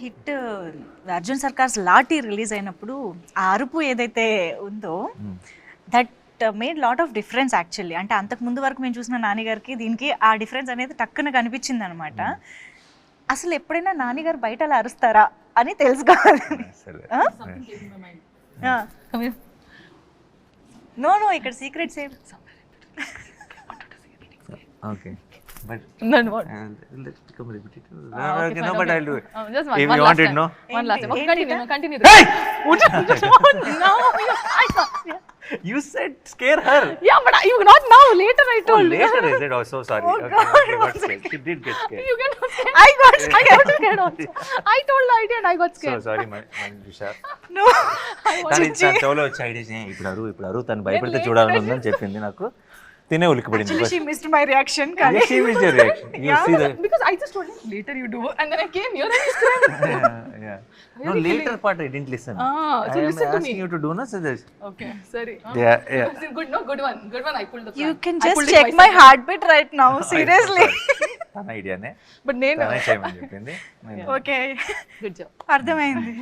Hit Arjun Circars lathi release అయినప్పుడు ఆ అరుపు ఏదైతే ఉందో that made lot of difference actually. అంటే అంతకు ముందు వరకు మేము చూసిన నాని గారికి దీనికి ఆ డిఫరెన్స్ అనేది టక్కున కనిపించింది అనమాట. అసలు ఎప్పుడైనా నాని గారు బయట అలా అరుస్తారా అని తెలుసుకోవాలి. నో నో ఇక్కడ సీక్రెట్స్ ఏం. Okay. But Then what? let's become repetitive. Okay, No, fine, but okay. I'll do it. Just If one you last want it, time. no? One last time. Okay, Hey! continue. Hey! No, I can't. You said scare her. Yeah, but you not now. Later I Oh, told. later is it? Oh, so sorry. Oh, Okay, God. okay, got scared. She did get scared. You get scared. I got I got scared also. I told the idea and I got So scared. sorry, my Vishal. No. తను చెవులో వచ్చి idea ఇప్పుడు అరువు తను భయపడితే చూడాలని ఉందని చెప్పింది నాకు. తినే ఉలికిపడింది. Actually, she missed my reaction. కానీ Yes, she missed your reaction. You see the Because I just told him later you do, and then I came here and he screamed. yeah. No, later part I didn't listen. So I am listen to asking me. you to do no suggest. Okay, sorry. Yeah. Good, no, good one. I pulled the plan. you can I just pulled it check myself. my heartbeat right now. Seriously. తన ఐడియానే But నేను. తనే చేయమని చెప్పింది. Okay, Good job. అర్థమైంది.